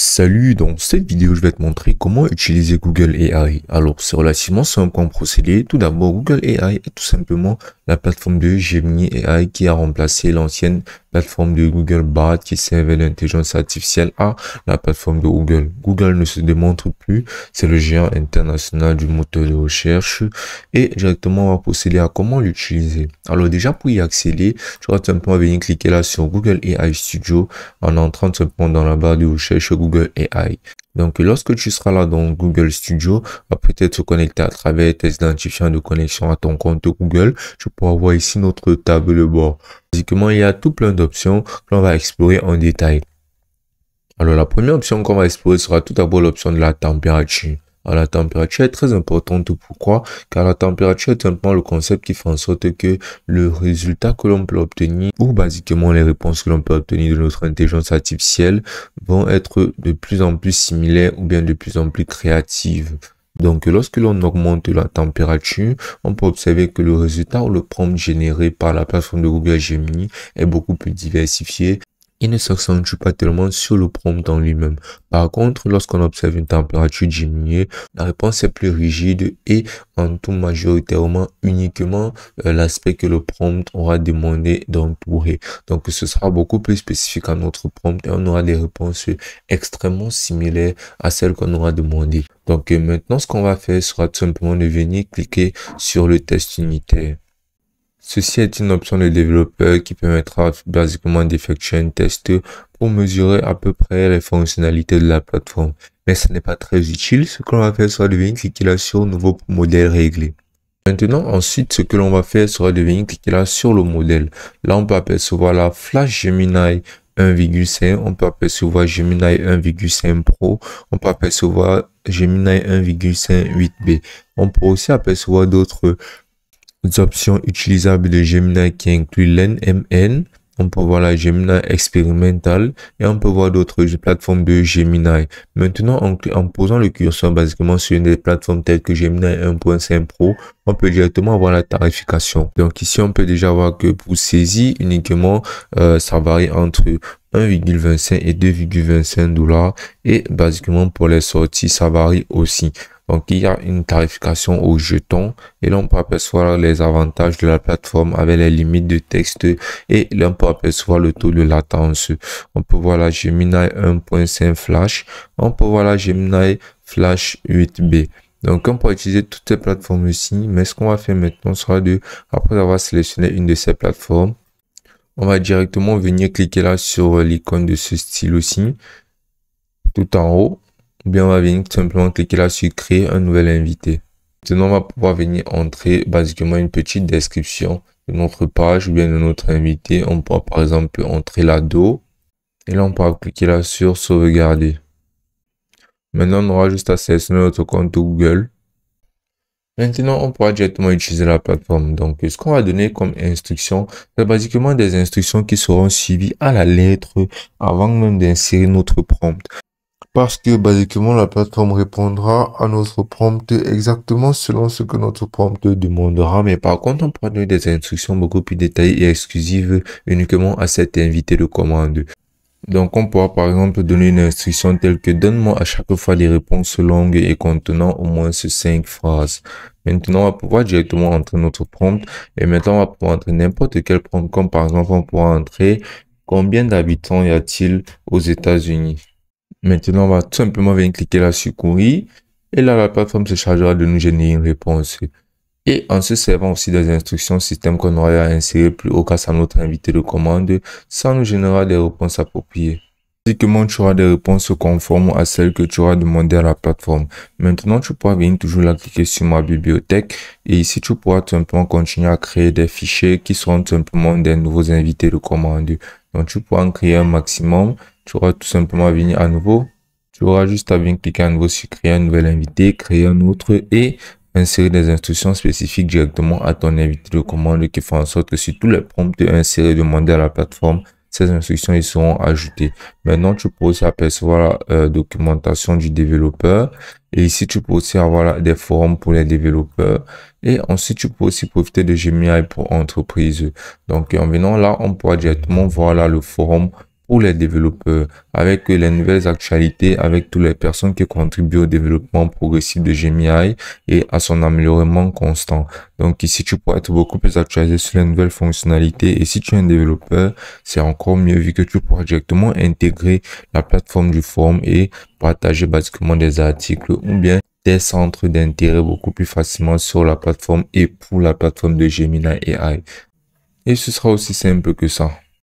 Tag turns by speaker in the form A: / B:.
A: Salut, dans cette vidéo, je vais te montrer comment utiliser Google AI. Alors, c'est relativement simple comme procédé. Tout d'abord, Google AI est tout simplement la plateforme de Gemini AI qui a remplacé l'ancienne plateforme de Google Bard qui servait l'intelligence artificielle à la plateforme de Google. Google ne se démontre plus, c'est le géant international du moteur de recherche et directement on va procéder à comment l'utiliser. Alors déjà, pour y accéder, tu vas tout simplement venir cliquer là sur Google AI Studio en entrant tout simplement dans la barre de recherche Google AI. Donc, lorsque tu seras là dans Google Studio, va peut-être se connecter à travers tes identifiants de connexion à ton compte Google. Tu pourras voir ici notre tableau de bord. Basiquement, il y a tout plein d'options que l'on va explorer en détail. Alors, la première option qu'on va explorer sera tout d'abord l'option de la température. Alors, la température est très importante. Pourquoi? Car la température est simplement le concept qui fait en sorte que le résultat que l'on peut obtenir, ou basiquement les réponses que l'on peut obtenir de notre intelligence artificielle, vont être de plus en plus similaires ou bien de plus en plus créatives. Donc, lorsque l'on augmente la température, on peut observer que le résultat ou le prompt généré par la plateforme de Google Gemini est beaucoup plus diversifié. Il ne s'accentue pas tellement sur le prompt en lui-même. Par contre, lorsqu'on observe une température diminuée, la réponse est plus rigide et en tout majoritairement uniquement l'aspect que le prompt aura demandé d'entourer. Donc, ce sera beaucoup plus spécifique à notre prompt et on aura des réponses extrêmement similaires à celles qu'on aura demandées. Donc, maintenant, ce qu'on va faire sera tout simplement de venir cliquer sur le test unitaire. Ceci est une option de développeur qui permettra basiquement d'effectuer un test pour mesurer à peu près les fonctionnalités de la plateforme. Mais ce n'est pas très utile. Ce que l'on va faire sera de venir cliquer là sur nouveau modèle réglé. Maintenant, ensuite, ce que l'on va faire sera de venir cliquer là sur le modèle. Là, on peut apercevoir la Flash Gemini 1,5, on peut apercevoir Gemini 1,5 Pro, on peut apercevoir Gemini 1,5 8B. On peut aussi apercevoir d'autres options utilisables de Gemini qui incluent l'NMN. On peut voir la Gemini expérimentale et on peut voir d'autres plateformes de Gemini. Maintenant, en posant le curseur basiquement sur une des plateformes telles que Gemini 1.5 Pro, on peut directement avoir la tarification. Donc ici, on peut déjà voir que pour saisie uniquement, ça varie entre 1,25 et 2,25 $ et basiquement pour les sorties, ça varie aussi. Donc, il y a une tarification au jeton et là, on peut apercevoir les avantages de la plateforme avec les limites de texte et là, on peut apercevoir le taux de latence. On peut voir la Gemini 1.5 Flash, on peut voir la Gemini Flash 8B. Donc, on peut utiliser toutes ces plateformes ici, mais ce qu'on va faire maintenant sera après avoir sélectionné une de ces plateformes, on va directement venir cliquer là sur l'icône de ce style aussi, tout en haut. Ou bien on va venir tout simplement cliquer là sur créer un nouvel invité. Maintenant, on va pouvoir venir entrer basiquement une petite description de notre page ou bien de notre invité. On pourra par exemple entrer l'ado et là on pourra cliquer là sur sauvegarder. Maintenant, on aura juste à sélectionner notre compte Google. Maintenant, on pourra directement utiliser la plateforme. Donc, ce qu'on va donner comme instruction, c'est basiquement des instructions qui seront suivies à la lettre avant même d'insérer notre prompt. Parce que basiquement, la plateforme répondra à notre prompt exactement selon ce que notre prompt demandera. Mais par contre, on pourra donner des instructions beaucoup plus détaillées et exclusives uniquement à cet invité de commande. Donc, on pourra par exemple donner une instruction telle que donne-moi à chaque fois des réponses longues et contenant au moins 5 phrases. Maintenant, on va pouvoir directement entrer notre prompt et maintenant, on va pouvoir entrer n'importe quel prompt. Comme par exemple, on pourra entrer combien d'habitants y a-t-il aux États-Unis. Maintenant, on va tout simplement venir cliquer là sur courir et là, la plateforme se chargera de nous générer une réponse. Et en se servant aussi des instructions système qu'on aura à insérer plus haut grâce à notre invité de commande, ça nous générera des réponses appropriées. Basiquement, tu auras des réponses conformes à celles que tu auras demandé à la plateforme. Maintenant, tu pourras venir toujours là cliquer sur ma bibliothèque et ici, tu pourras tout simplement continuer à créer des fichiers qui seront tout simplement des nouveaux invités de commande. Donc, tu pourras en créer un maximum. Tu auras tout simplement à venir à nouveau. Tu auras juste à venir cliquer à nouveau sur créer un nouvel invité, créer un autre et insérer des instructions spécifiques directement à ton invité de commande qui font en sorte que sur tous les prompts insérés demandés à la plateforme, ces instructions y seront ajoutées. Maintenant, tu peux aussi apercevoir la documentation du développeur. Et ici, tu peux aussi avoir des forums pour les développeurs. Et ensuite, tu peux aussi profiter de Gemini pour entreprise. Donc, en venant là, on pourra directement voir là le forum pour les développeurs, avec les nouvelles actualités, avec toutes les personnes qui contribuent au développement progressif de Gemini AI et à son amélioration constant. Donc ici, tu pourras être beaucoup plus actualisé sur les nouvelles fonctionnalités. Et si tu es un développeur, c'est encore mieux vu que tu pourras directement intégrer la plateforme du forum et partager basiquement des articles ou bien des centres d'intérêt beaucoup plus facilement sur la plateforme et pour la plateforme de Gemini AI. Et ce sera aussi simple que ça.